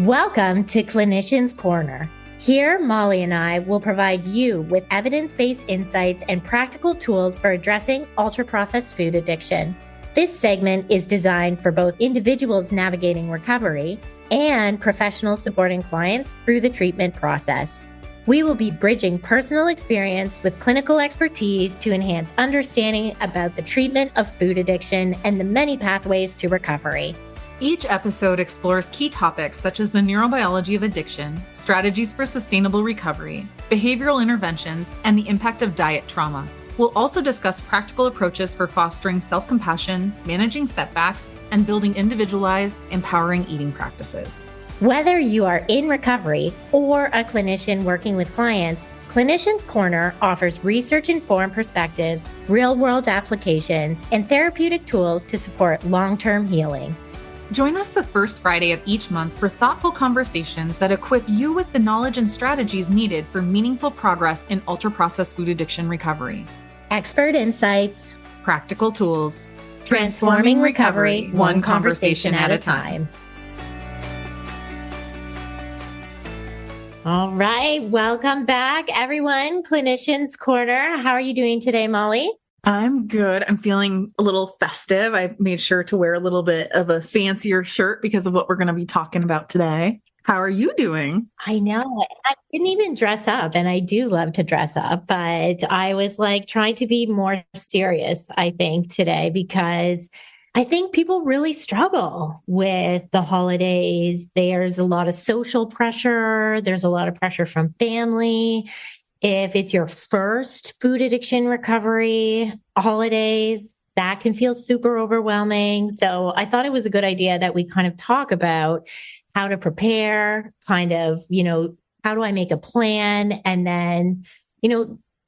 Welcome to Clinicians Corner. Here, Molly and I will provide you with evidence-based insights and practical tools for addressing ultra-processed food addiction. This segment is designed for both individuals navigating recovery and professionals supporting clients through the treatment process. We will be bridging personal experience with clinical expertise to enhance understanding about the treatment of food addiction and the many pathways to recovery. Each episode explores key topics such as the neurobiology of addiction, strategies for sustainable recovery, behavioral interventions, and the impact of diet trauma. We'll also discuss practical approaches for fostering self-compassion, managing setbacks, and building individualized, empowering eating practices. Whether you are in recovery or a clinician working with clients, Clinicians Corner offers research-informed perspectives, real-world applications, and therapeutic tools to support long-term healing. Join us the first Friday of each month for thoughtful conversations that equip you with the knowledge and strategies needed for meaningful progress in ultra-processed food addiction recovery. Expert insights, practical tools, transforming recovery one conversation at a time. All right, welcome back, everyone. Clinicians Corner. How are you doing today, Molly? I'm good. I'm feeling a little festive. I made sure to wear a little bit of a fancier shirt because of what we're going to be talking about today. How are you doing? I know. I didn't even dress up, and I do love to dress up, but I was like trying to be more serious, I think, today, because I think people really struggle with the holidays. There's a lot of social pressure. There's a lot of pressure from family. If it's your first food addiction recovery holidays, that can feel super overwhelming. So I thought it was a good idea that we kind of talk about how to prepare, kind of, how do I make a plan? And then,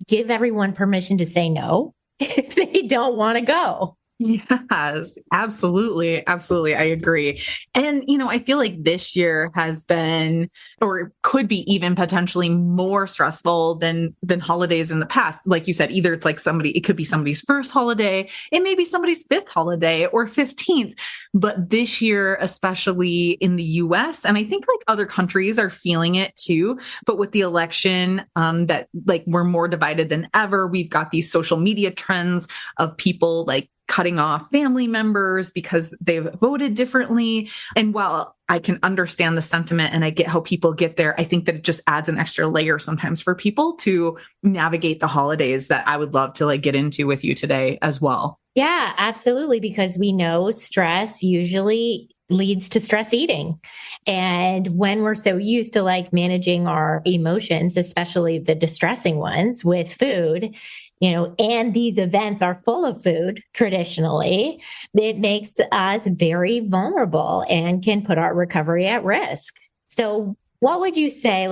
give everyone permission to say no if they don't want to go. Yes, absolutely. Absolutely. I agree. And, I feel like this year has been, or could be even potentially more stressful than holidays in the past. Like you said, either it's like it could be somebody's first holiday, it may be somebody's fifth holiday or 15th. But this year, especially in the US, and I think like other countries are feeling it too, but with the election, that like we're more divided than ever. We've got these social media trends of people like cutting off family members because they've voted differently. And while I can understand the sentiment and I get how people get there, I think that it just adds an extra layer sometimes for people to navigate the holidays that I would love to like get into with you today as well. Yeah, absolutely. Because we know stress usually leads to stress eating. And when we're so used to like managing our emotions, especially the distressing ones with food, and these events are full of food traditionally, it makes us very vulnerable and can put our recovery at risk. So what would you say,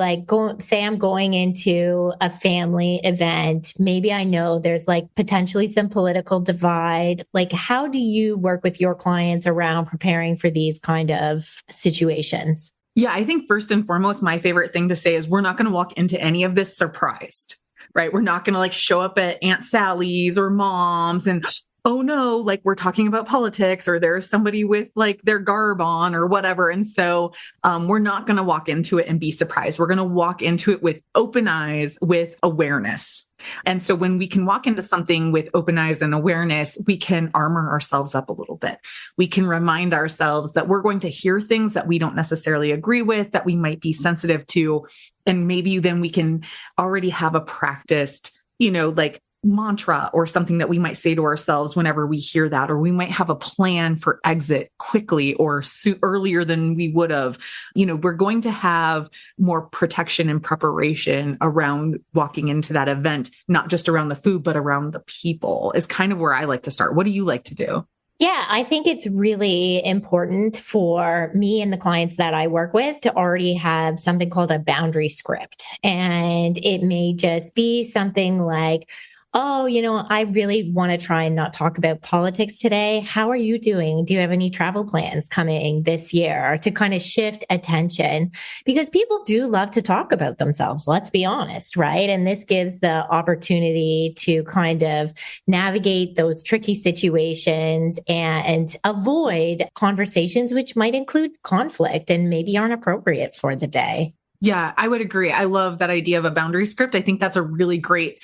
say I'm going into a family event, maybe I know there's like potentially some political divide. Like, how do you work with your clients around preparing for these kind of situations? Yeah, I think first and foremost, my favorite thing to say is we're not going to walk into any of this surprised. Right? We're not going to like show up at Aunt Sally's or mom's and, oh no, like we're talking about politics or there's somebody with like their garb on or whatever. And so we're not going to walk into it and be surprised. We're going to walk into it with open eyes, with awareness. And so when we can walk into something with open eyes and awareness, we can armor ourselves up a little bit. We can remind ourselves that we're going to hear things that we don't necessarily agree with, that we might be sensitive to. And maybe then we can already have a practiced, like mantra or something that we might say to ourselves whenever we hear that, or we might have a plan for exit quickly or earlier than we would have. We're going to have more protection and preparation around walking into that event, not just around the food, but around the people is kind of where I like to start. What do you like to do? Yeah, I think it's really important for me and the clients that I work with to already have something called a boundary script. And it may just be something like, Oh, I really want to try and not talk about politics today. How are you doing? Do you have any travel plans coming this year to kind of shift attention? Because people do love to talk about themselves, let's be honest, right? And this gives the opportunity to kind of navigate those tricky situations and avoid conversations which might include conflict and maybe aren't appropriate for the day. Yeah, I would agree. I love that idea of a boundary script. I think that's a really great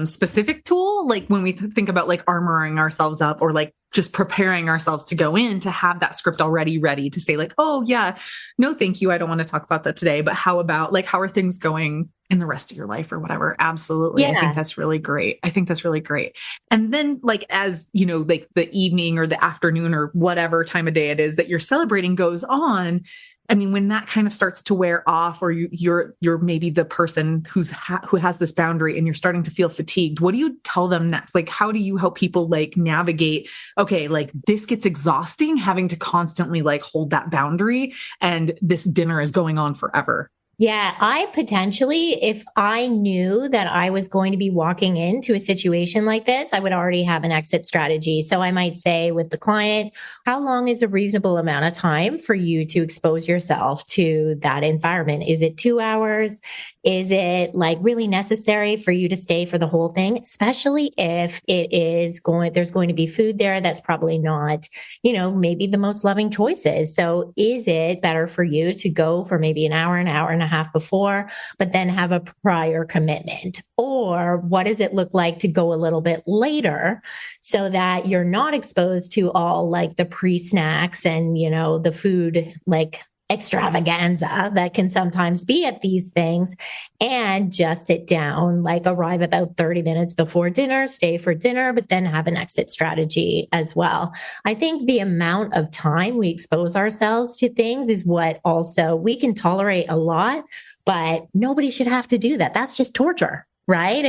specific tool. Like when we think about like armoring ourselves up or like just preparing ourselves to go in, to have that script already ready to say like, oh yeah, no, thank you. I don't want to talk about that today, but how about like, how are things going in the rest of your life or whatever? Absolutely. Yeah. I think that's really great. I think that's really great. And then like, as you know, like the evening or the afternoon or whatever time of day it is that you're celebrating goes on, I mean, when that kind of starts to wear off, or you're maybe the person who has this boundary and you're starting to feel fatigued, what do you tell them next? Like, how do you help people like navigate, okay, like this gets exhausting having to constantly like hold that boundary and this dinner is going on forever? Yeah, I potentially, if I knew that I was going to be walking into a situation like this, I would already have an exit strategy. So I might say with the client, how long is a reasonable amount of time for you to expose yourself to that environment? Is it 2 hours? Is it like really necessary for you to stay for the whole thing? Especially if there's going to be food there that's probably not, maybe the most loving choices. So is it better for you to go for maybe an hour and a half before, but then have a prior commitment? Or what does it look like to go a little bit later so that you're not exposed to all like the pre-snacks and, the food like extravaganza that can sometimes be at these things, and just sit down, like arrive about 30 minutes before dinner, stay for dinner, but then have an exit strategy as well. I think the amount of time we expose ourselves to things is what also we can tolerate a lot, but nobody should have to do that. That's just torture, right?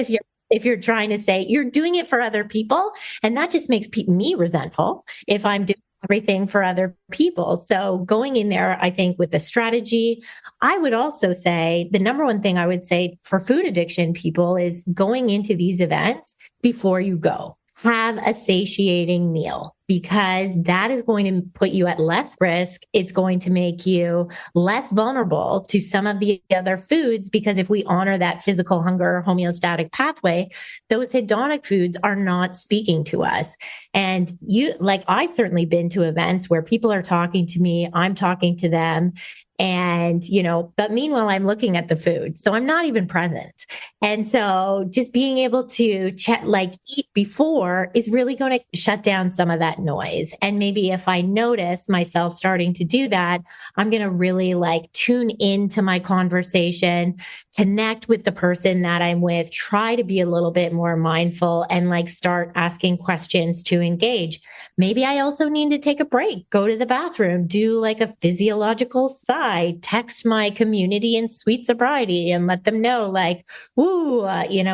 If you're trying to say you're doing it for other people, and that just makes me resentful if I'm doing everything for other people. So going in there, I think with the strategy, I would also say the number one thing I would say for food addiction people is going into these events before you go. Have a satiating meal, because that is going to put you at less risk. It's going to make you less vulnerable to some of the other foods, because if we honor that physical hunger homeostatic pathway, those hedonic foods are not speaking to us. And I've certainly been to events where people are talking to me, I'm talking to them. And, but meanwhile, I'm looking at the food. So I'm not even present. And so just being able to eat before is really going to shut down some of that noise. And maybe if I notice myself starting to do that, I'm going to really tune into my conversation, connect with the person that I'm with, try to be a little bit more mindful and start asking questions to engage. Maybe I also need to take a break, go to the bathroom, do a physiological sigh, text my community in sweet sobriety and let them know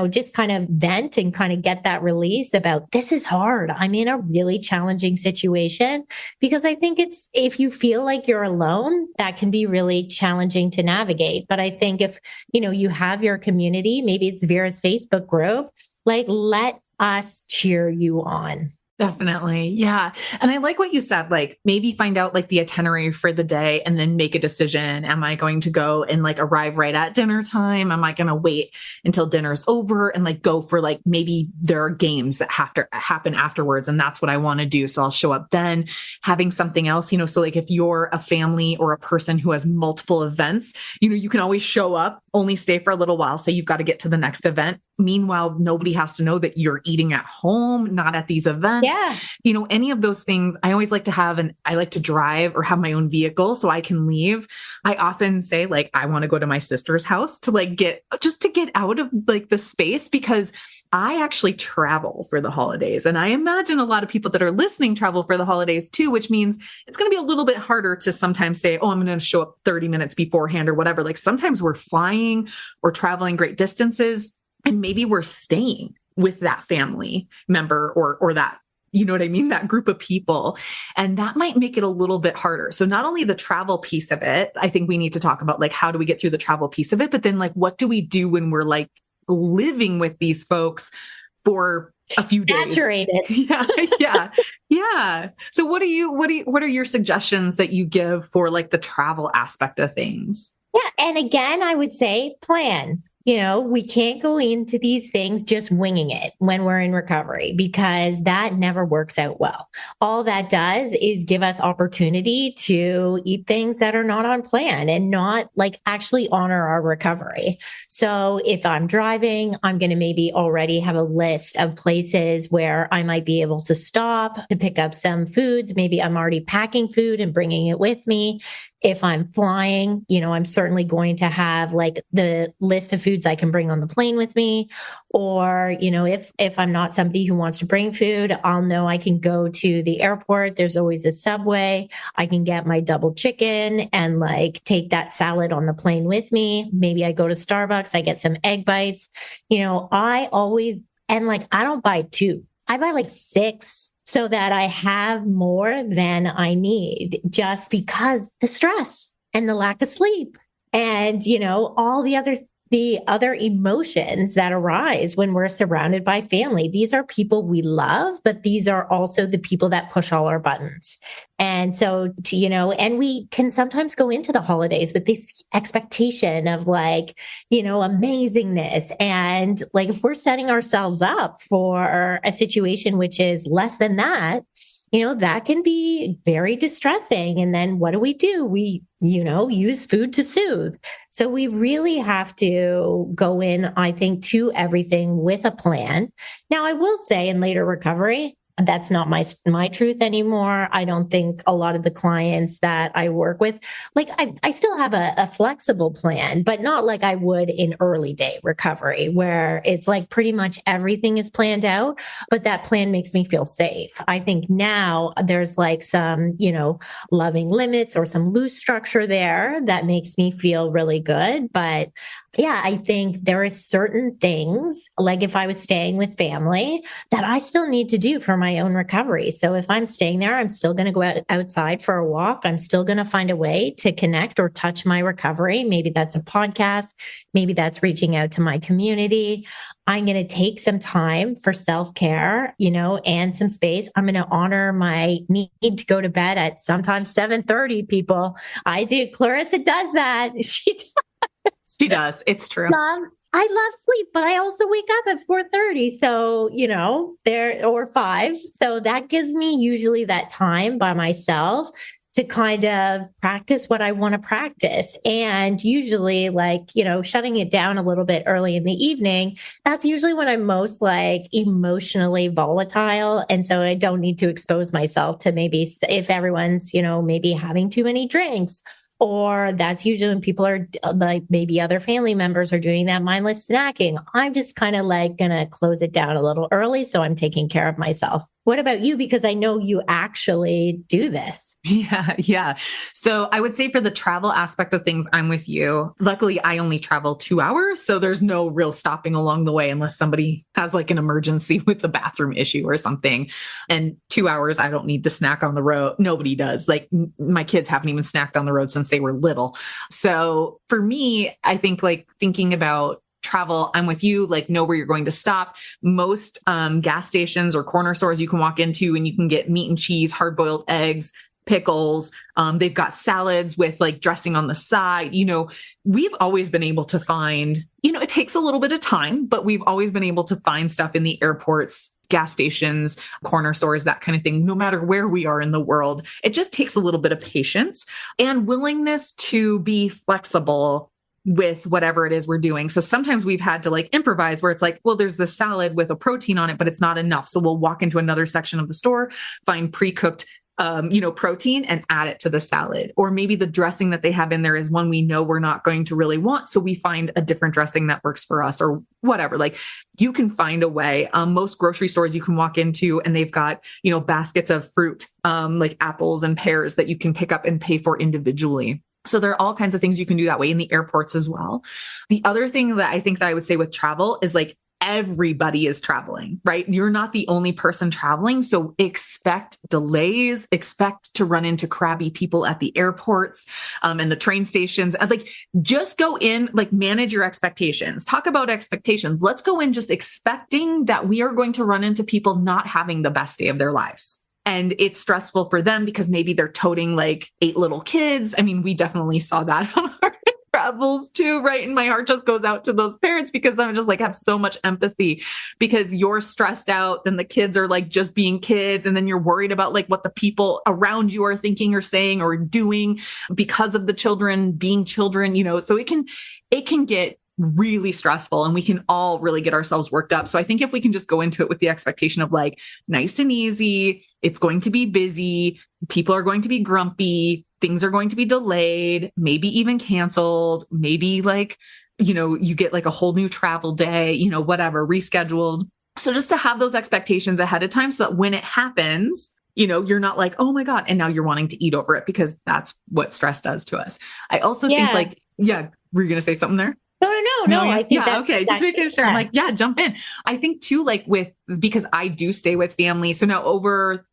just kind of vent and kind of get that release about this is hard. I'm in a really challenging situation, because I think if you feel like you're alone, that can be really challenging to navigate. But I think if, you have your community, maybe it's Vera's Facebook group, let us cheer you on. Definitely. Yeah. And I like what you said, maybe find out the itinerary for the day and then make a decision. Am I going to go and arrive right at dinner time? Am I going to wait until dinner's over and go for maybe there are games that have to happen afterwards, and that's what I want to do. So I'll show up then, having something else, so if you're a family or a person who has multiple events, you can always show up, only stay for a little while, say you've got to get to the next event. Meanwhile, nobody has to know that you're eating at home, not at these events. Yeah. Any of those things. I always like to have I like to drive or have my own vehicle so I can leave. I often say I want to go to my sister's house to get out of the space, because I actually travel for the holidays. And I imagine a lot of people that are listening travel for the holidays too, which means it's going to be a little bit harder to sometimes say, oh, I'm going to show up 30 minutes beforehand or whatever. Sometimes we're flying or traveling great distances, and maybe we're staying with that family member or that, you know what I mean? That group of people. And that might make it a little bit harder. So not only the travel piece of it, I think we need to talk about how do we get through the travel piece of it, but then what do we do when we're living with these folks for a few days. Saturated. Yeah. Yeah. Yeah. So what are your suggestions that you give for like the travel aspect of things? Yeah. And again, I would say plan. We can't go into these things just winging it when we're in recovery because that never works out well. All that does is give us opportunity to eat things that are not on plan and not like actually honor our recovery. So if I'm driving, I'm going to maybe already have a list of places where I might be able to stop to pick up some foods. Maybe I'm already packing food and bringing it with me. If I'm flying, I'm certainly going to have like the list of foods I can bring on the plane with me. Or, if I'm not somebody who wants to bring food, I'll know I can go to the airport. There's always a Subway. I can get my double chicken and like take that salad on the plane with me. Maybe I go to Starbucks, I get some egg bites. I always, and like, I don't buy two, I buy like six so that I have more than I need just because the stress and the lack of sleep and, all the other emotions that arise when we're surrounded by family. These are people we love, but these are also the people that push all our buttons. And so, and we can sometimes go into the holidays with this expectation of like, amazingness. And like, if we're setting ourselves up for a situation which is less than that, that can be very distressing. And then what do? We, use food to soothe. So we really have to go in, I think, to everything with a plan. Now, I will say in later recovery, that's not my truth anymore. I don't think a lot of the clients that I work with, like I still have a flexible plan, but not like I would in early day recovery where it's like pretty much everything is planned out, but that plan makes me feel safe. I think now there's like some, loving limits or some loose structure there that makes me feel really good. But yeah, I think there are certain things, like if I was staying with family, that I still need to do for my own recovery. So if I'm staying there, I'm still going to go outside for a walk. I'm still going to find a way to connect or touch my recovery. Maybe that's a podcast. Maybe that's reaching out to my community. I'm going to take some time for self-care, and some space. I'm going to honor my need to go to bed at sometimes 7:30, people. I do. Clarissa does that. She does. She does. It's true. I love sleep, but I also wake up at 4:30. So, there or 5. So that gives me usually that time by myself to kind of practice what I want to practice. And usually like, shutting it down a little bit early in the evening, that's usually when I'm most like emotionally volatile. And so I don't need to expose myself to maybe if everyone's, maybe having too many drinks. Or that's usually when people are like, maybe other family members are doing that mindless snacking. I'm just kind of like going to close it down a little early. So I'm taking care of myself. What about you? Because I know you actually do this. Yeah. Yeah. So I would say for the travel aspect of things, I'm with you. Luckily, I only travel 2 hours. So there's no real stopping along the way unless somebody has like an emergency with the bathroom issue or something. And 2 hours, I don't need to snack on the road. Nobody does. Like my kids haven't even snacked on the road since they were little. So for me, I think like thinking about travel, I'm with you, like know where you're going to stop. Most gas stations or corner stores you can walk into and you can get meat and cheese, hard-boiled eggs, pickles. They've got salads with like dressing on the side. We've always been able to find, it takes a little bit of time, but we've always been able to find stuff in the airports, gas stations, corner stores, that kind of thing, no matter where we are in the world. It just takes a little bit of patience and willingness to be flexible with whatever it is we're doing. So sometimes we've had to like improvise where it's like, well, there's this salad with a protein on it, but it's not enough. So we'll walk into another section of the store, find pre-cooked protein and add it to the salad. Or maybe the dressing that they have in there is one we know we're not going to really want. So we find a different dressing that works for us or whatever. Like you can find a way. Most grocery stores you can walk into and they've got, baskets of fruit, like apples and pears that you can pick up and pay for individually. So there are all kinds of things you can do that way in the airports as well. The other thing that I think that I would say with travel is like, everybody is traveling, right? You're not the only person traveling. So expect delays, expect to run into crabby people at the airports, and the train stations. Like, just go in, like, manage your expectations. Talk about expectations. Let's go in just expecting that we are going to run into people not having the best day of their lives. And it's stressful for them because maybe they're toting like 8 little kids. I mean, we definitely saw that on our travels too, right? And my heart just goes out to those parents because I'm just like, have so much empathy because you're stressed out. Then the kids are like just being kids. And then you're worried about like what the people around you are thinking or saying or doing because of the children being children, so it can get really stressful and we can all really get ourselves worked up. So I think if we can just go into it with the expectation of like nice and easy, it's going to be busy, people are going to be grumpy, things are going to be delayed, maybe even canceled, maybe like, you get like a whole new travel day, whatever, rescheduled. So just to have those expectations ahead of time so that when it happens, you're not like, oh my God, and now you're wanting to eat over it because that's what stress does to us. I also think like, yeah, were you going to say something there? No. I think okay. Just making sure. I'm like, yeah, jump in. I think too, like because I do stay with family. So now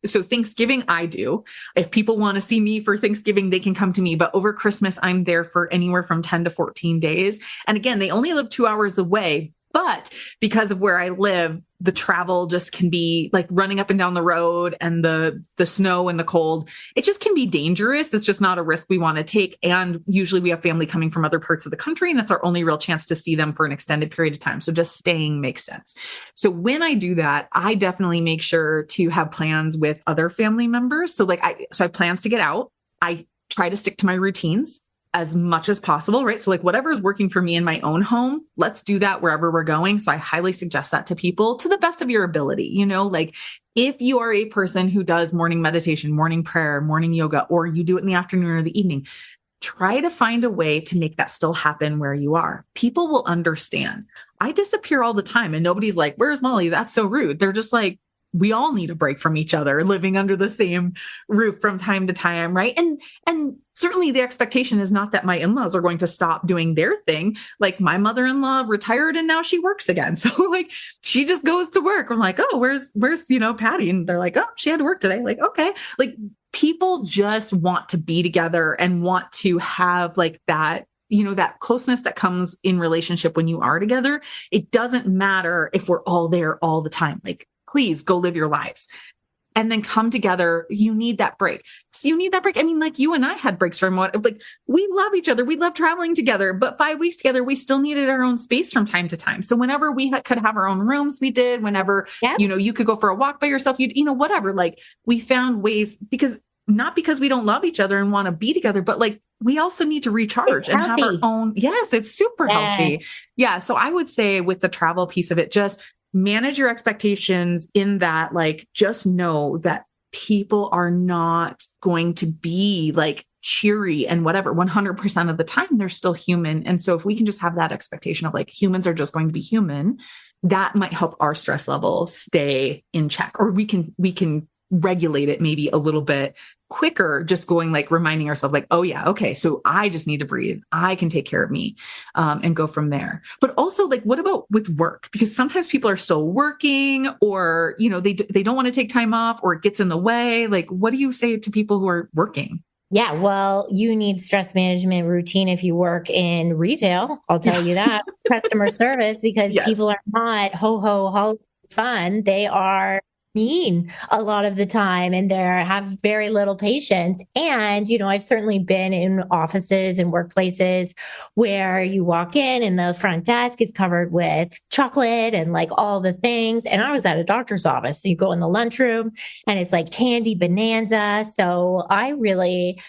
so Thanksgiving, I do. If people want to see me for Thanksgiving, they can come to me. But over Christmas, I'm there for anywhere from 10 to 14 days. And again, they only live 2 hours away. But because of where I live, the travel just can be like running up and down the road and the snow and the cold. It just can be dangerous. It's just not a risk we want to take. And usually we have family coming from other parts of the country and it's our only real chance to see them for an extended period of time. So just staying makes sense. So when I do that, I definitely make sure to have plans with other family members. So I have plans to get out. I try to stick to my routines as much as possible, right? So like whatever is working for me in my own home, let's do that wherever we're going. So I highly suggest that to people to the best of your ability. Like if you are a person who does morning meditation, morning prayer, morning yoga, or you do it in the afternoon or the evening, try to find a way to make that still happen where you are. People will understand. I disappear all the time and nobody's like, where's Molly? That's so rude. They're just like, we all need a break from each other living under the same roof from time to time. Right. And certainly the expectation is not that my in-laws are going to stop doing their thing. Like my mother-in-law retired and now she works again. So like she just goes to work. I'm like, oh, where's, Patty? And they're like, oh, she had to work today. Like, okay. Like people just want to be together and want to have like that, that closeness that comes in relationship when you are together. It doesn't matter if we're all there all the time. Like, please go live your lives and then come together. You need that break. So you need that break. I mean, like you and I had breaks from we love each other. We love traveling together, but 5 weeks together, we still needed our own space from time to time. So whenever we could have our own rooms, we did. Whenever, you could go for a walk by yourself, whatever, like we found ways not because we don't love each other and want to be together, but like we also need to recharge and have our own. Yes, it's super healthy. Yeah. So I would say with the travel piece of it, just manage your expectations in that, like, just know that people are not going to be like cheery and whatever 100% of the time. They're still human. And so if we can just have that expectation of like humans are just going to be human, that might help our stress level stay in check, or we can regulate it maybe a little bit quicker, just going like reminding ourselves like, oh yeah, okay, so I just need to breathe. I can take care of me, and go from there. But also like, what about with work? Because sometimes people are still working or, they don't want to take time off or it gets in the way. Like, what do you say to people who are working? Yeah, well, you need stress management routine if you work in retail. I'll tell you that. Customer service, because people are not ho fun. They are mean a lot of the time and they have very little patience. And, I've certainly been in offices and workplaces where you walk in and the front desk is covered with chocolate and like all the things. And I was at a doctor's office. So you go in the lunchroom and it's like candy bonanza. So I really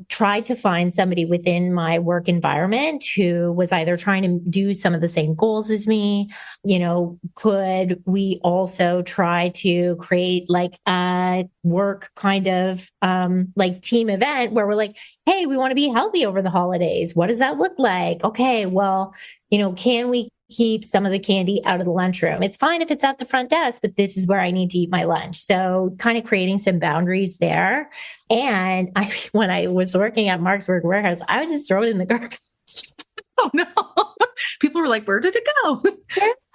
tried to find somebody within my work environment who was either trying to do some of the same goals as me. Could we also try to create like a work kind of like team event where we're like, hey, we want to be healthy over the holidays. What does that look like? Okay, well, can we keep some of the candy out of the lunchroom? It's fine if it's at the front desk, but this is where I need to eat my lunch. So kind of creating some boundaries there. And when I was working at Mark's Work Warehouse, I would just throw it in the garbage. Oh no. People were like, where did it go?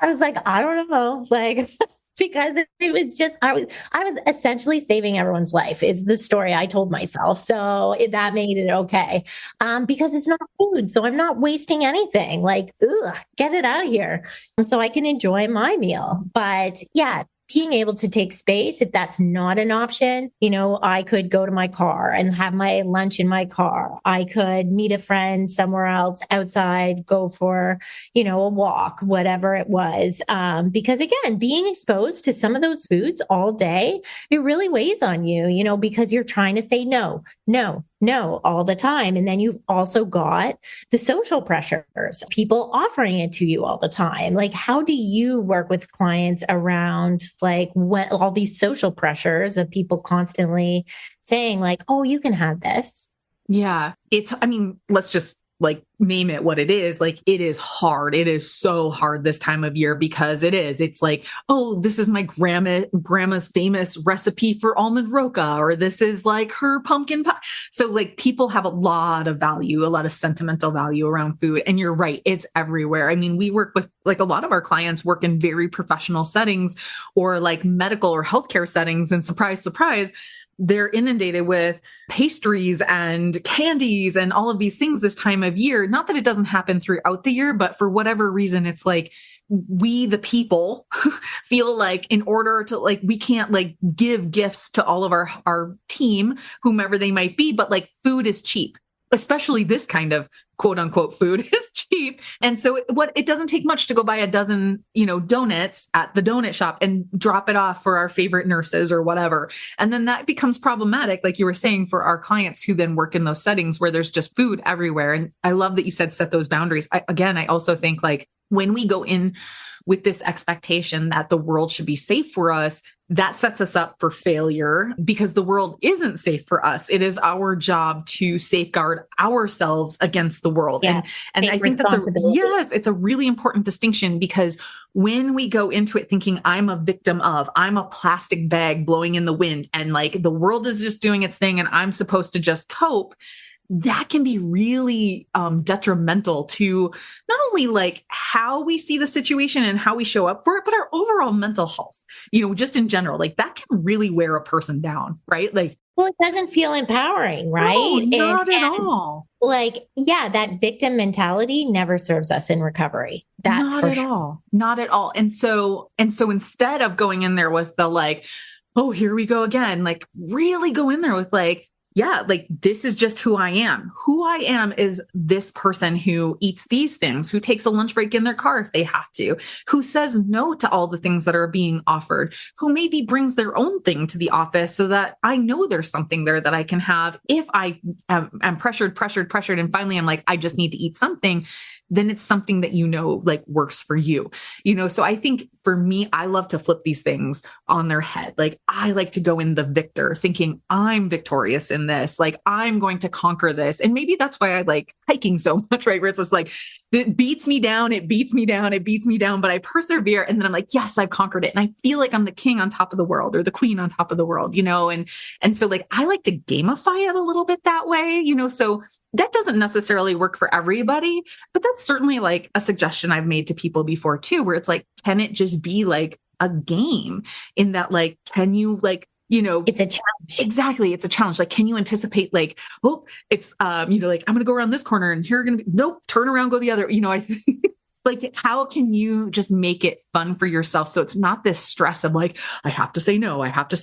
I was like, I don't know. Like, because it was just, I was essentially saving everyone's life is the story I told myself. So that made it okay. Because it's not food. So I'm not wasting anything. Like, ugh, get it out of here. So I can enjoy my meal. But yeah, being able to take space, if that's not an option, I could go to my car and have my lunch in my car. I could meet a friend somewhere else outside, go for, a walk, whatever it was. Because again, being exposed to some of those foods all day, it really weighs on you, because you're trying to say no, no, no all the time. And then you've also got the social pressures, people offering it to you all the time. Like, how do you work with clients around like when all these social pressures of people constantly saying like, oh, you can have this? Yeah. Let's just like name it what it is. Like, it is hard. It is so hard this time of year because it's like, oh, this is my grandma's famous recipe for almond roca, or this is like her pumpkin pie. So like people have a lot of value, a lot of sentimental value around food. And you're right. It's everywhere. I mean, we work with like a lot of our clients work in very professional settings or like medical or healthcare settings. And surprise, surprise, they're inundated with pastries and candies and all of these things this time of year. Not that it doesn't happen throughout the year, but for whatever reason, it's like we, the people, feel like in order to like, we can't like give gifts to all of our team, whomever they might be, but like food is cheap, especially this kind of quote unquote food is cheap. And so it doesn't take much to go buy a dozen, donuts at the donut shop and drop it off for our favorite nurses or whatever. And then that becomes problematic, like you were saying, for our clients who then work in those settings where there's just food everywhere. And I love that you said set those boundaries. I also think like when we go in with this expectation that the world should be safe for us, that sets us up for failure because the world isn't safe for us. It is our job to safeguard ourselves against the world. Yeah, and I think it's a really important distinction because when we go into it thinking I'm a victim of, I'm a plastic bag blowing in the wind and like the world is just doing its thing and I'm supposed to just cope, that can be really detrimental to not only like how we see the situation and how we show up for it, but our overall mental health, just in general, like that can really wear a person down, right? Like, well, it doesn't feel empowering, right? No, not at all. Like, yeah, that victim mentality never serves us in recovery. That's not for at sure. all. Not at all. And so instead of going in there with the like, oh, here we go again, like really go in there with like, yeah, like this is just who I am. Who I am is this person who eats these things, who takes a lunch break in their car if they have to, who says no to all the things that are being offered, who maybe brings their own thing to the office so that I know there's something there that I can have if I am pressured. And finally I'm like, I just need to eat something. Then it's something that, like works for you, So I think for me, I love to flip these things on their head. Like I like to go in the victor thinking I'm victorious in this, like I'm going to conquer this. And maybe that's why I like hiking so much, right? Where it's just like, it beats me down, but I persevere. And then I'm like, yes, I've conquered it. And I feel like I'm the king on top of the world or the queen on top of the world, And so like, I like to gamify it a little bit that way, so that doesn't necessarily work for everybody, but that's certainly like a suggestion I've made to people before too, where it's like, can it just be like a game in that, like, can you like, it's a challenge. Exactly. It's a challenge. Like, can you anticipate like, oh, it's, like, I'm going to go around this corner and here going to be, nope, turn around, go the other, I like, how can you just make it fun for yourself? So it's not this stress of like, I have to say no, I have to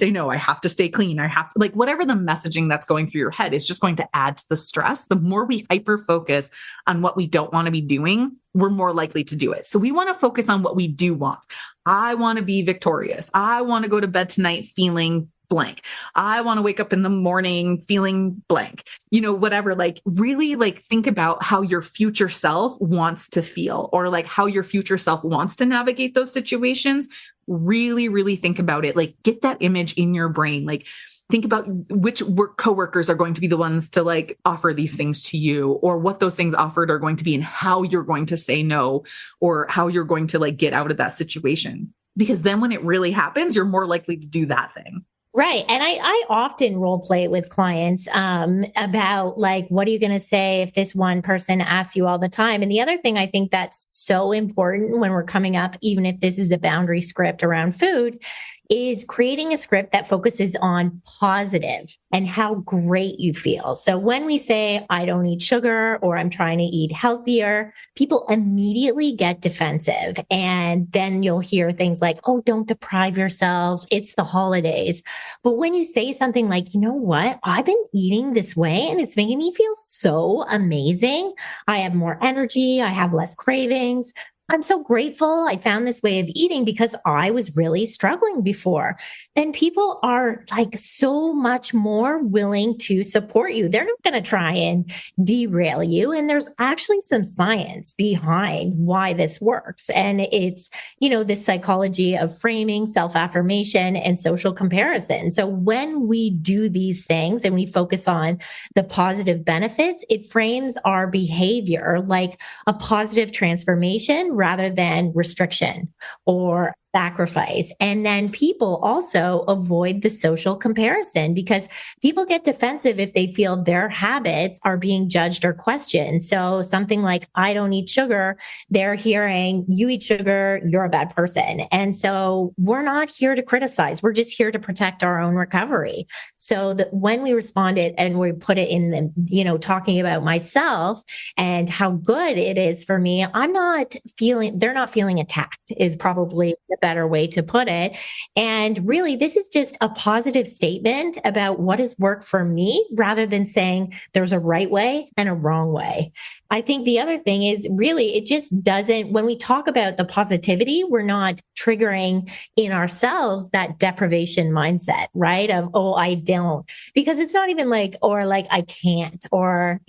stay clean. I have to like, whatever the messaging that's going through your head is just going to add to the stress. The more we hyper focus on what we don't want to be doing, we're more likely to do it. So we want to focus on what we do want. I want to be victorious. I want to go to bed tonight feeling blank. I want to wake up in the morning feeling blank, whatever, like really like think about how your future self wants to feel or like how your future self wants to navigate those situations. Really, really think about it. Like get that image in your brain. Like think about which coworkers are going to be the ones to like offer these things to you or what those things offered are going to be and how you're going to say no or how you're going to like get out of that situation. Because then when it really happens, you're more likely to do that thing. Right. And I often role play with clients about like, what are you going to say if this one person asks you all the time? And the other thing I think that's so important when we're coming up, even if this is a boundary script around food, is creating a script that focuses on positive and how great you feel. So when we say, I don't eat sugar or I'm trying to eat healthier, people immediately get defensive. And then you'll hear things like, oh, don't deprive yourself. It's the holidays. But when you say something like, you know what, I've been eating this way and it's making me feel so amazing. I have more energy. I have less cravings. I'm so grateful I found this way of eating because I was really struggling before. Then people are like so much more willing to support you. They're not going to try and derail you. And there's actually some science behind why this works. And it's, this psychology of framing, self-affirmation, and social comparison. So when we do these things and we focus on the positive benefits, it frames our behavior like a positive transformation rather than restriction or sacrifice. And then people also avoid the social comparison because people get defensive if they feel their habits are being judged or questioned. So something like, I don't eat sugar, they're hearing, you eat sugar, you're a bad person. And so we're not here to criticize. We're just here to protect our own recovery. So that when we responded and we put it in the, talking about myself and how good it is for me, they're not feeling attacked is probably the better way to put it. And really, this is just a positive statement about what has worked for me rather than saying there's a right way and a wrong way. I think the other thing is really, it just doesn't, when we talk about the positivity, we're not triggering in ourselves that deprivation mindset, right? Of, oh, I don't, because it's not even like, or like, I can't, or,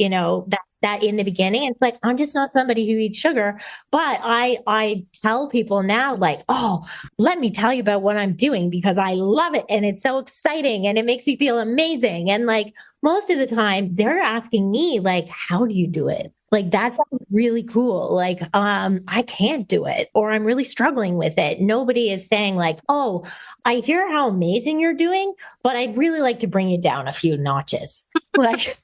that in the beginning, it's like, I'm just not somebody who eats sugar. But I tell people now, like, oh, let me tell you about what I'm doing because I love it. And it's so exciting and it makes me feel amazing. And like most of the time they're asking me like, how do you do it? Like, that sounds really cool. Like, I can't do it, or I'm really struggling with it. Nobody is saying like, oh, I hear how amazing you're doing, but I'd really like to bring you down a few notches. Like,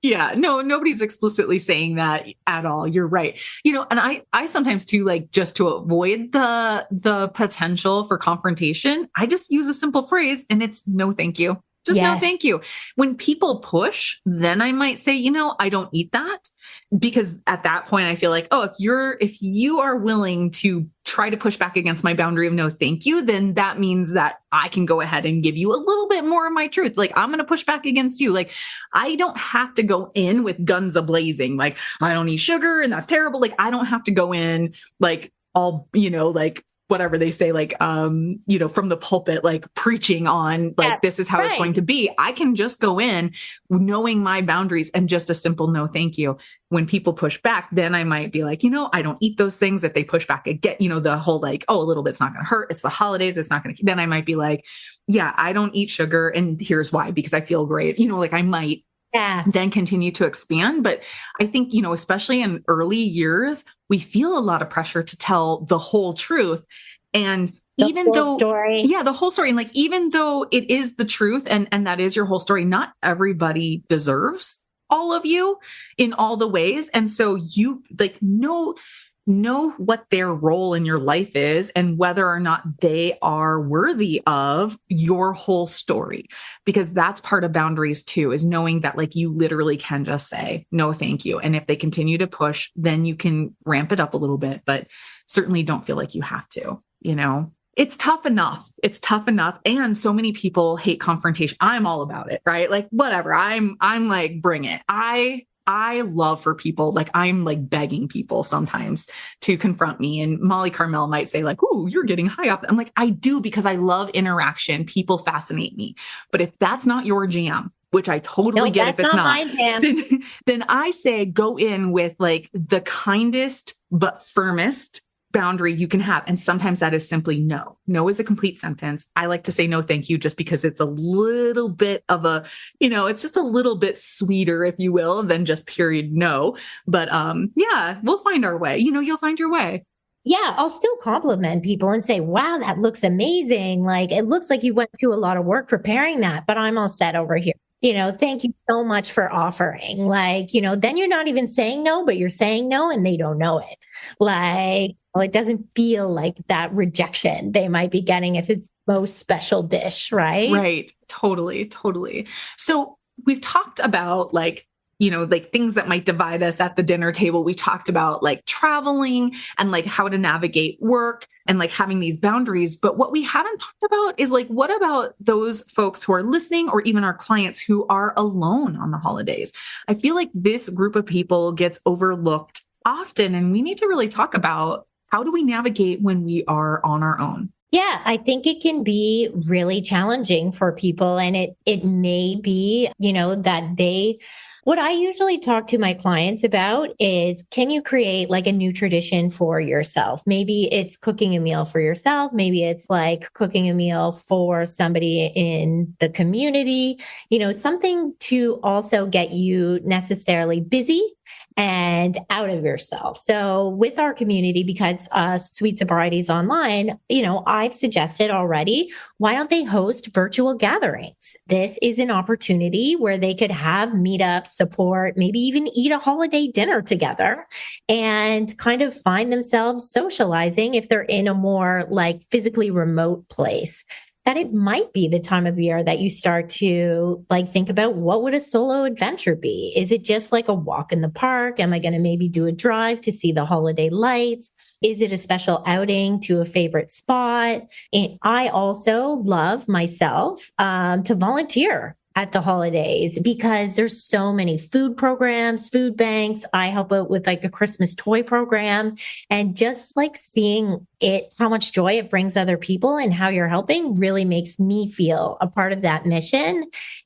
yeah, no, nobody's explicitly saying that at all. You're right. And I sometimes too, like, just to avoid the potential for confrontation, I just use a simple phrase and it's no, thank you. Just no, thank you. When people push, then I might say, I don't eat that, because at that point I feel like, oh, if you are willing to try to push back against my boundary of no, thank you, then that means that I can go ahead and give you a little bit more of my truth. Like, I'm going to push back against you. Like, I don't have to go in with guns a-blazing. Like, I don't eat sugar and that's terrible. Like, I don't have to go in like all, like, whatever they say, like, from the pulpit, like preaching on like, this is how it's going to be. I can just go in knowing my boundaries and just a simple no, thank you. When people push back, then I might be like, I don't eat those things. If they push back again, the whole like, oh, a little bit's not going to hurt. It's the holidays. It's not going to, then I might be like, yeah, I don't eat sugar. And here's why, because I feel great. Like I might then continue to expand. But I think, especially in early years, we feel a lot of pressure to tell the whole truth. And even though, the whole story. And like, even though it is the truth and that is your whole story, not everybody deserves all of you in all the ways. And so you like know what their role in your life is and whether or not they are worthy of your whole story, because that's part of boundaries too, is knowing that like you literally can just say, no, thank you. And if they continue to push, then you can ramp it up a little bit, but certainly don't feel like you have to, It's tough enough. It's tough enough. And so many people hate confrontation. I'm all about it, right? Like, whatever. I'm like, bring it. I love for people, like I'm like begging people sometimes to confront me. And Molly Carmel might say like, ooh, you're getting high off. I'm like, I do, because I love interaction. People fascinate me. But if that's not your jam, which I totally get if it's not, then I say go in with like the kindest but firmest boundary you can have. And sometimes that is simply no. No is a complete sentence. I like to say no, thank you, just because it's a little bit of a, it's just a little bit sweeter, if you will, than just period no. But we'll find our way. You'll find your way. yeah, I'll still compliment people and say, wow, that looks amazing. Like, it looks like you went to a lot of work preparing that, but I'm all set over here. Thank you so much for offering. Like, then you're not even saying no, but you're saying no and they don't know it. Like, it doesn't feel like that rejection they might be getting if it's most special dish, right? Right. Totally. Totally. So we've talked about like things that might divide us at the dinner table. We talked about like traveling and like how to navigate work and like having these boundaries. But what we haven't talked about is like, what about those folks who are listening or even our clients who are alone on the holidays? I feel like this group of people gets overlooked often, and we need to really talk about how do we navigate when we are on our own? Yeah, I think it can be really challenging for people. And it may be, that what I usually talk to my clients about is, can you create like a new tradition for yourself? Maybe it's cooking a meal for yourself. Maybe it's like cooking a meal for somebody in the community, something to also get you necessarily busy and out of yourself. So with our community, because Sweet Sobriety's online, I've suggested already, why don't they host virtual gatherings? This is an opportunity where they could have meetups, support, maybe even eat a holiday dinner together and kind of find themselves socializing if they're in a more like physically remote place. That it might be the time of year that you start to like think about, what would a solo adventure be? Is it just like a walk in the park? Am I going to maybe do a drive to see the holiday lights? Is it a special outing to a favorite spot? And I also love myself to volunteer at the holidays because there's so many food programs, food banks. I help out with like a Christmas toy program, and just like seeing it, how much joy it brings other people and how you're helping really makes me feel a part of that mission.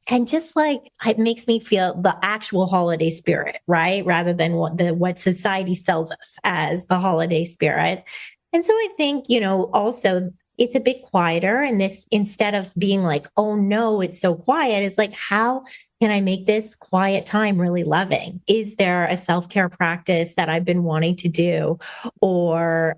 And just like it makes me feel the actual holiday spirit, right? Rather than what society sells us as the holiday spirit. And so I think, also it's a bit quieter. And this, instead of being like, oh no, it's so quiet, it's like, how can I make this quiet time really loving? Is there a self-care practice that I've been wanting to do? Or,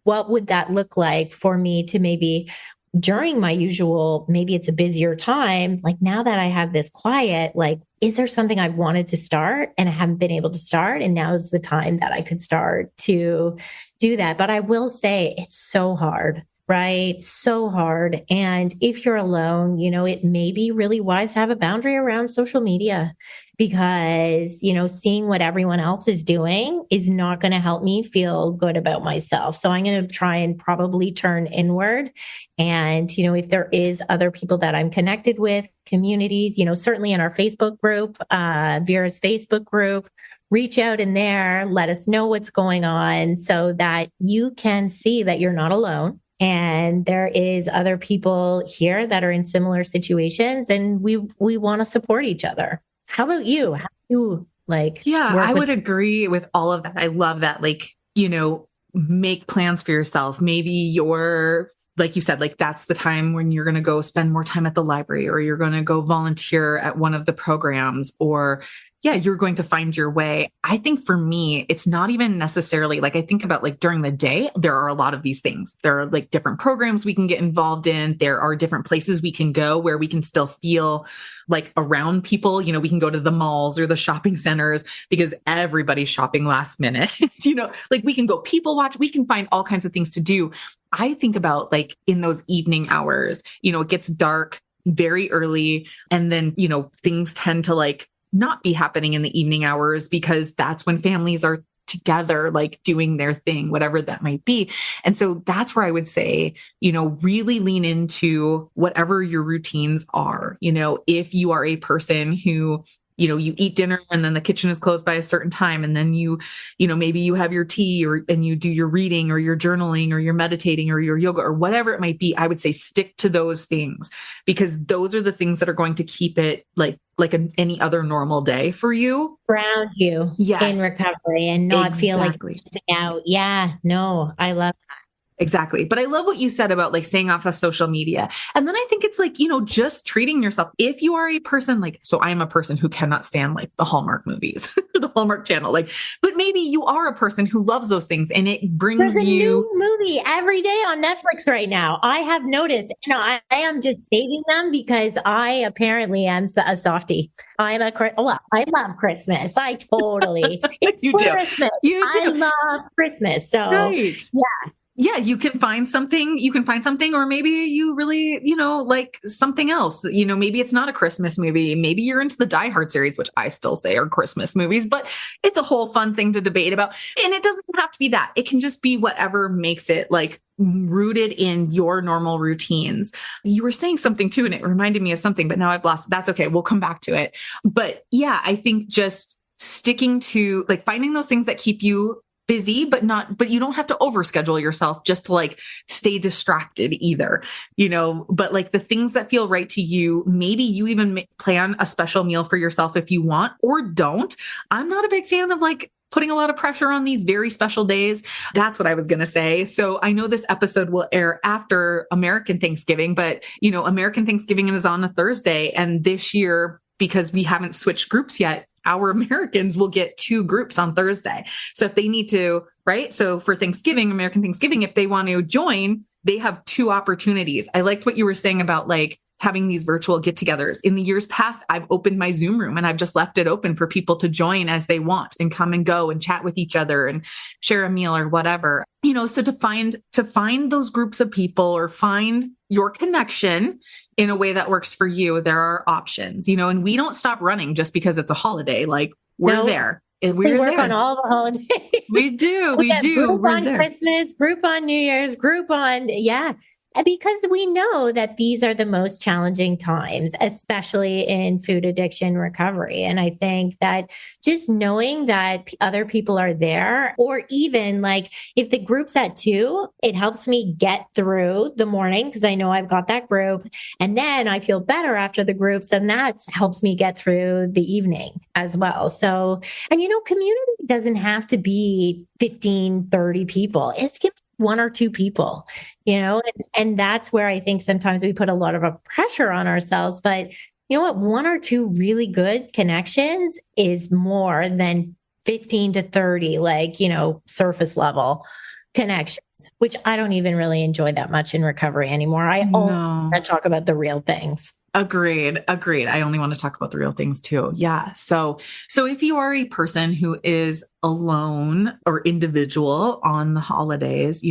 what would that look like for me to maybe during my usual, maybe it's a busier time, like now that I have this quiet, like, is there something I've wanted to start and I haven't been able to start? And now is the time that I could start to do that. But I will say it's so hard. Right? So hard. And if you're alone, it may be really wise to have a boundary around social media because, seeing what everyone else is doing is not going to help me feel good about myself. So I'm going to try and probably turn inward. And, if there is other people that I'm connected with, communities, certainly in our Facebook group, Vera's Facebook group, reach out in there, let us know what's going on so that you can see that you're not alone. And there is other people here that are in similar situations, and we want to support each other. How about you? How do you Yeah, I would agree with all of that. I love that. Like, make plans for yourself. Maybe you're, like you said, like that's the time when you're going to go spend more time at the library, or you're going to go volunteer at one of the programs, or yeah, you're going to find your way. I think for me, it's not even necessarily like I think about like during the day, there are a lot of these things. There are like different programs we can get involved in. There are different places we can go where we can still feel like around people. We can go to the malls or the shopping centers because everybody's shopping last minute. Like we can go people watch. We can find all kinds of things to do. I think about like in those evening hours, it gets dark very early. And then, things tend to like not be happening in the evening hours because that's when families are together, like doing their thing, whatever that might be. And so that's where I would say, really lean into whatever your routines are. If you are a person who, you eat dinner and then the kitchen is closed by a certain time. And then maybe you have your tea and you do your reading or your journaling or your meditating or your yoga or whatever it might be. I would say stick to those things because those are the things that are going to keep it like any other normal day for you. Ground you Yes, in recovery and not feel like missing out. Yeah, no, I love that. Exactly. But I love what you said about like staying off of social media. And then I think it's like, just treating yourself. If you are a person like, so I am a person who cannot stand like the Hallmark movies, the Hallmark channel, like, but maybe you are a person who loves those things and it brings There's a you new movie every day on Netflix right now. I have noticed, I am just saving them because I apparently am a softie. I love Christmas. I totally, it's you Christmas. You do. I love Christmas. So right. yeah. Yeah, you can find something, or maybe you really, like something else. Maybe it's not a Christmas movie. Maybe you're into the Die Hard series, which I still say are Christmas movies, but it's a whole fun thing to debate about. And it doesn't have to be that. It can just be whatever makes it like rooted in your normal routines. You were saying something too, and it reminded me of something, but now I've lost it. That's okay. We'll come back to it. But yeah, I think just sticking to like finding those things that keep you busy, but you don't have to overschedule yourself just to like stay distracted either, but like the things that feel right to you, maybe you even plan a special meal for yourself if you want or don't. I'm not a big fan of like putting a lot of pressure on these very special days. That's what I was going to say. So I know this episode will air after American Thanksgiving, but American Thanksgiving is on a Thursday. And this year, because we haven't switched groups yet, our Americans will get 2 groups on Thursday. So if they need to, right? So for Thanksgiving, American Thanksgiving, if they want to join, they have 2 opportunities. I liked what you were saying about like having these virtual get-togethers. In the years past, I've opened my Zoom room and I've just left it open for people to join as they want and come and go and chat with each other and share a meal or whatever. So to find those groups of people or find your connection in a way that works for you, there are options, and we don't stop running just because it's a holiday. Like we're there. We work on all the holidays. We do. We do. Group we're on there. Christmas, group on New Year's, group on, because we know that these are the most challenging times, especially in food addiction recovery. And I think that just knowing that other people are there, or even like if the group's at 2, it helps me get through the morning because I know I've got that group. And then I feel better after the groups, and that helps me get through the evening as well. So, and community doesn't have to be 15, 30 people. It's 1 or 2 people, and that's where I think sometimes we put a lot of a pressure on ourselves. But you know what? 1 or 2 really good connections is more than 15 to 30, surface level connections, which I don't even really enjoy that much in recovery anymore. I only want to talk about the real things. Agreed. I only want to talk about the real things too. Yeah. So if you are a person who is alone or individual on the holidays,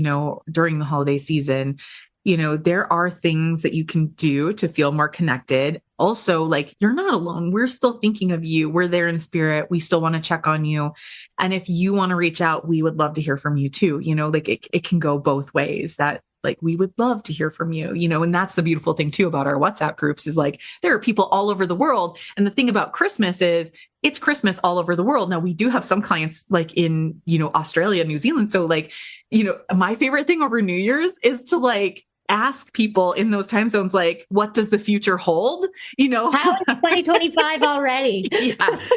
during the holiday season, there are things that you can do to feel more connected. Also, like you're not alone. We're still thinking of you. We're there in spirit. We still want to check on you. And if you want to reach out, we would love to hear from you too. Like it can go both ways. That like, we would love to hear from you, and that's the beautiful thing too about our WhatsApp groups is like, there are people all over the world. And the thing about Christmas is it's Christmas all over the world. Now we do have some clients like in, Australia, New Zealand. So like, my favorite thing over New Year's is to like, ask people in those time zones, like, what does the future hold? How is 2025 already?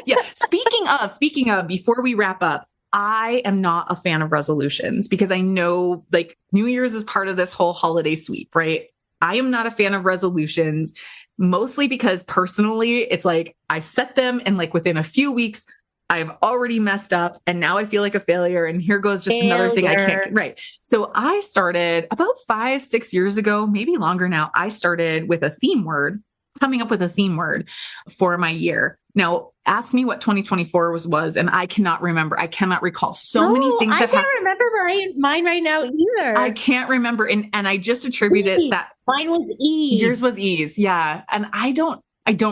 Yeah. Speaking of, before we wrap up, I am not a fan of resolutions because I know like New Year's is part of this whole holiday sweep, right? I am not a fan of resolutions, mostly because personally, it's like I set them and like within a few weeks, I've already messed up and now I feel like a failure. And here goes just another thing I can't. Right. So I started about 5-6 years ago, maybe longer now. I started with coming up with a theme word for my year. Now, ask me what 2024 was, and I cannot remember. I cannot recall. Many things have happened. I can't remember mine right now either. I can't remember. And I just attributed that. Mine was ease. Yours was ease. Yeah. And I don't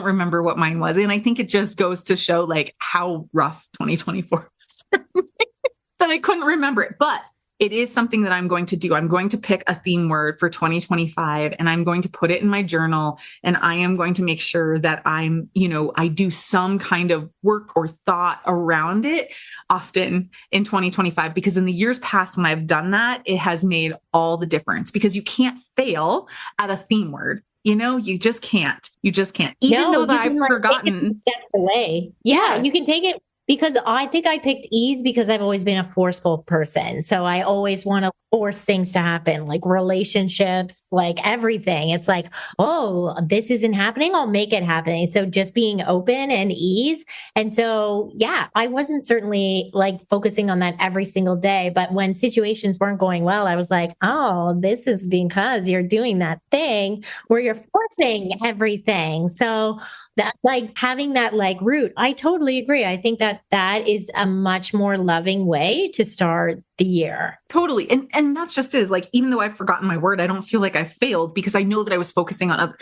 remember what mine was. And I think it just goes to show like how rough 2024 was that I couldn't remember it. But it is something that I'm going to do. I'm going to pick a theme word for 2025 and I'm going to put it in my journal and I am going to make sure that I do some kind of work or thought around it often in 2025, because in the years past, when I've done that, it has made all the difference because you can't fail at a theme word. You just can't. Even though that I've forgotten steps away. Yeah, you can take it Because I think I picked ease because I've always been a forceful person. So I always want to force things to happen, like relationships, like everything. It's like, oh, this isn't happening. I'll make it happen. So just being open and ease. And so, yeah, I wasn't certainly like focusing on that every single day. But when situations weren't going well, I was like, oh, this is because you're doing that thing where you're forcing everything. So that like having that like root, I totally agree. I think that that is a much more loving way to start the year. Totally. And that's just it, is like, even though I've forgotten my word, I don't feel like I failed because I know that I was focusing on other,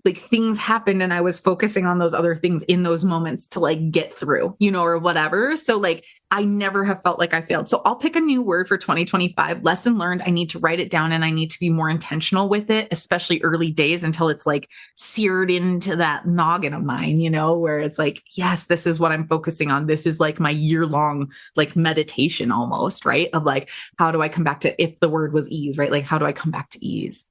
like things happened and I was focusing on those other things in those moments to like get through, or whatever. So like, I never have felt like I failed. So I'll pick a new word for 2025. Lesson learned. I need to write it down and I need to be more intentional with it, especially early days until it's like seared into that noggin of mine, where it's like, yes, this is what I'm focusing on. This is like my year-long like meditation almost, right? Of like, how do I come back to, if the word was ease, right? Like, how do I come back to ease?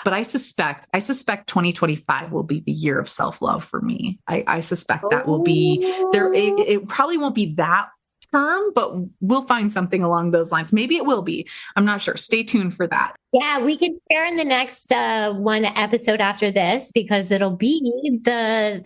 But I suspect 2025 will be the year of self-love for me. I suspect that will be there. It probably won't be that term, but we'll find something along those lines. Maybe it will be. I'm not sure. Stay tuned for that. Yeah, we can share in the next one episode after this because it'll be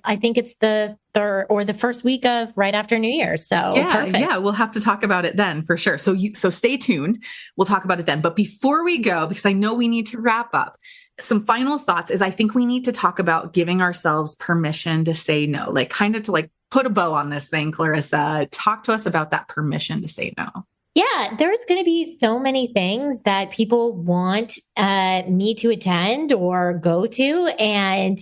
I think it's the third or the first week of right after New Year's. So yeah, we'll have to talk about it then for sure. So stay tuned. We'll talk about it then. But before we go, because I know we need to wrap up, some final thoughts is I think we need to talk about giving ourselves permission to say no, like kind of to like put a bow on this thing. Clarissa, talk to us about that permission to say no. Yeah, there's going to be so many things that people want me to attend or go to. And,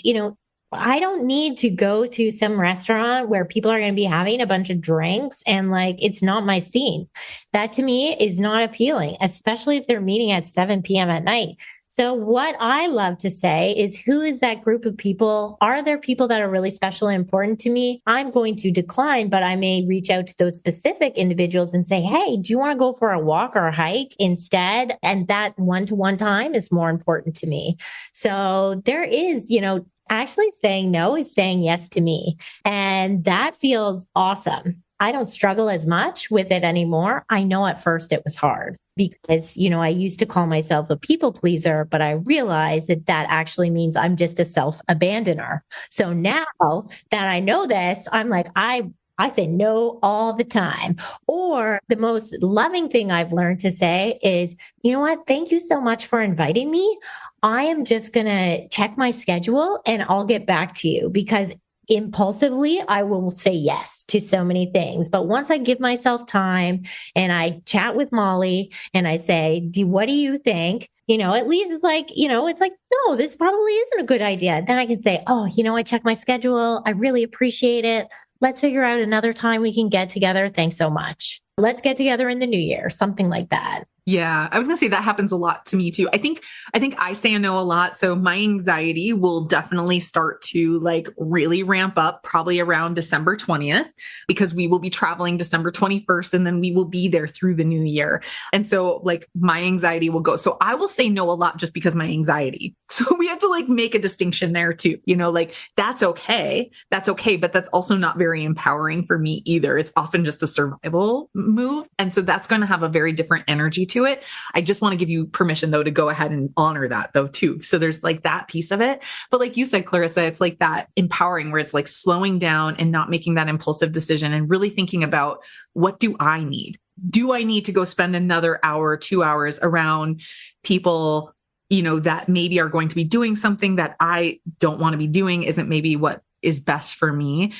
I don't need to go to some restaurant where people are going to be having a bunch of drinks and like, it's not my scene. That to me is not appealing, especially if they're meeting at 7 p.m. at night. So what I love to say is, who is that group of people? Are there people that are really special and important to me? I'm going to decline, but I may reach out to those specific individuals and say, hey, do you want to go for a walk or a hike instead? And that one-to-one time is more important to me. So there is, actually saying no is saying yes to me. And that feels awesome. I don't struggle as much with it anymore. I know at first it was hard because, I used to call myself a people pleaser, but I realized that that actually means I'm just a self-abandoner. So now that I know this, I'm like, I say no all the time. Or the most loving thing I've learned to say is, you know what? Thank you so much for inviting me. I am just going to check my schedule and I'll get back to you, because impulsively, I will say yes to so many things. But once I give myself time and I chat with Molly and I say, what do you think? At least it's like, no, this probably isn't a good idea. Then I can say, oh, I checked my schedule. I really appreciate it. Let's figure out another time we can get together. Thanks so much. Let's get together in the new year, something like that. Yeah, I was going to say that happens a lot to me too. I think I say no a lot. So my anxiety will definitely start to like really ramp up probably around December 20th, because we will be traveling December 21st and then we will be there through the new year. And so like my anxiety will go. So I will say no a lot just because my anxiety. So we have to like make a distinction there too, like that's okay. That's okay. But that's also not very empowering for me either. It's often just a survival move. And so that's going to have a very different energy to it. I just want to give you permission though to go ahead and honor that though too. So there's like that piece of it. But like you said, Clarissa, it's like that empowering where it's like slowing down and not making that impulsive decision and really thinking about, what do I need? Do I need to go spend another hour, 2 hours around people, that maybe are going to be doing something that I don't want to be doing, isn't maybe what is best for me?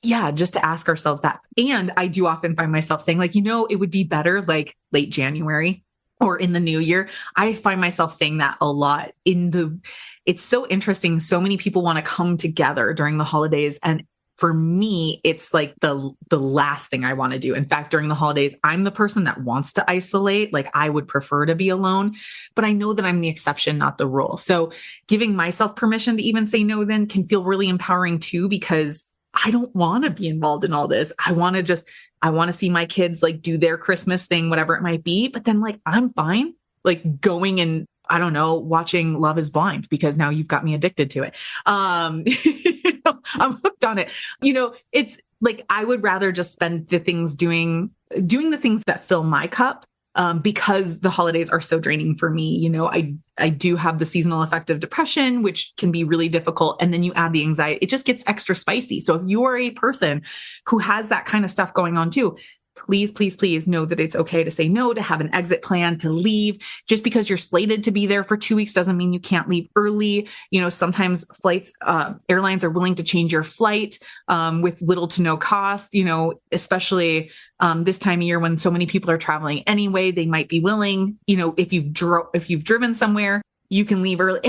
Yeah, just to ask ourselves that. And I do often find myself saying like, it would be better like late January or in the new year. I find myself saying that a lot it's so interesting. So many people want to come together during the holidays. And for me, it's like the last thing I want to do. In fact, during the holidays, I'm the person that wants to isolate. Like I would prefer to be alone, but I know that I'm the exception, not the rule. So giving myself permission to even say no then can feel really empowering too, because I don't want to be involved in all this. I want to see my kids like do their Christmas thing, whatever it might be. But then like, I'm fine like going and I don't know, watching Love is Blind because now you've got me addicted to it. I'm hooked on it. It's like, I would rather just spend the things doing the things that fill my cup. Because the holidays are so draining for me. I do have the seasonal affective depression, which can be really difficult. And then you add the anxiety, it just gets extra spicy. So if you are a person who has that kind of stuff going on too, please, please, please know that it's okay to say no, to have an exit plan, to leave. Just because you're slated to be there for 2 weeks doesn't mean you can't leave early. Sometimes airlines are willing to change your flight with little to no cost, especially this time of year when so many people are traveling anyway. They might be willing, if you've driven somewhere, you can leave early.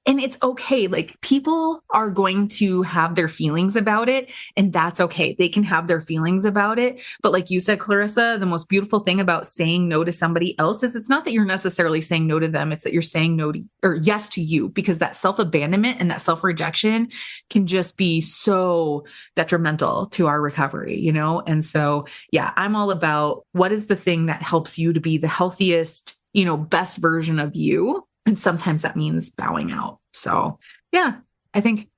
And it's okay. Like, people are going to have their feelings about it, and that's okay. They can have their feelings about it. But like you said, Clarissa, the most beautiful thing about saying no to somebody else is it's not that you're necessarily saying no to them. It's that you're saying no to, or yes to you, because that self-abandonment and that self-rejection can just be so detrimental to our recovery, And so, yeah, I'm all about what is the thing that helps you to be the healthiest, best version of you. And sometimes that means bowing out. So yeah, I think,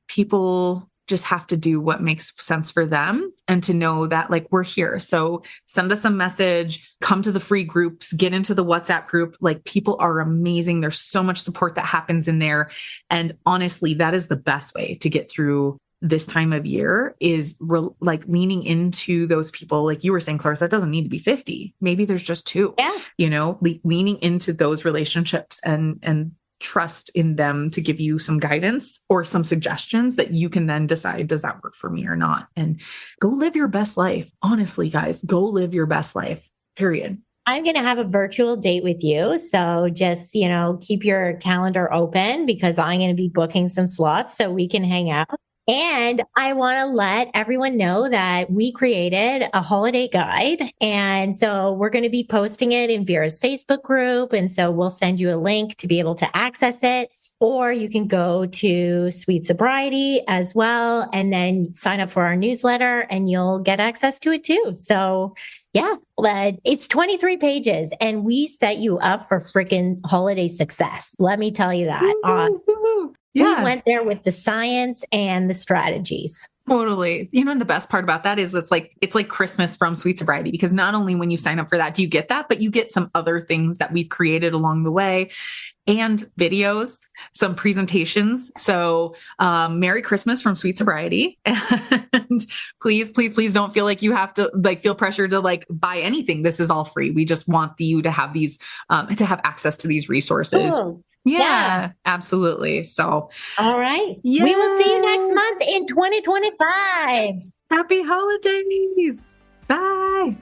people just have to do what makes sense for them, and to know that, like, we're here. So send us a message, come to the free groups, get into the WhatsApp group. Like, people are amazing. There's so much support that happens in there. And honestly, that is the best way to get through this time of year, is leaning into those people. Like you were saying, Clarissa, it doesn't need to be 50. Maybe there's just 2, leaning into those relationships and trust in them to give you some guidance or some suggestions that you can then decide, does that work for me or not? And go live your best life. Honestly, guys, go live your best life, period. I'm going to have a virtual date with you. So just, keep your calendar open, because I'm going to be booking some slots so we can hang out. And I want to let everyone know that we created a holiday guide. And so we're going to be posting it in Vera's Facebook group. And so we'll send you a link to be able to access it. Or you can go to Sweet Sobriety as well, and then sign up for our newsletter and you'll get access to it too. So yeah, it's 23 pages and we set you up for freaking holiday success. Let me tell you that. Yeah. We went there with the science and the strategies. Totally. And the best part about that is it's like Christmas from Sweet Sobriety, because not only when you sign up for that do you get that, but you get some other things that we've created along the way, and videos, some presentations. So Merry Christmas from Sweet Sobriety. And please, please, please don't feel like you have to feel pressure to buy anything. This is all free. We just want you to have these, to have access to these resources. Cool. Yeah, absolutely. So, all right. Yeah. We will see you next month in 2025. Happy holidays. Bye.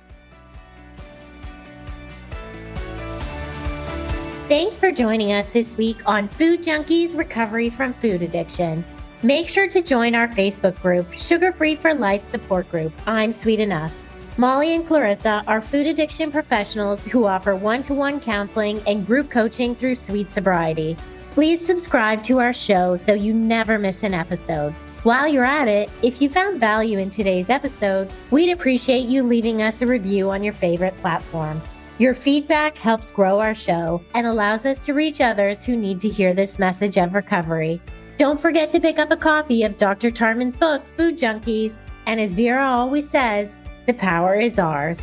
Thanks for joining us this week on Food Junkies Recovery from Food Addiction. Make sure to join our Facebook group, Sugar Free for Life Support Group. I'm Sweet Enough. Molly and Clarissa are food addiction professionals who offer one-to-one counseling and group coaching through Sweet Sobriety. Please subscribe to our show so you never miss an episode. While you're at it, if you found value in today's episode, we'd appreciate you leaving us a review on your favorite platform. Your feedback helps grow our show and allows us to reach others who need to hear this message of recovery. Don't forget to pick up a copy of Dr. Tarman's book, Food Junkies. And as Vera always says, the power is ours.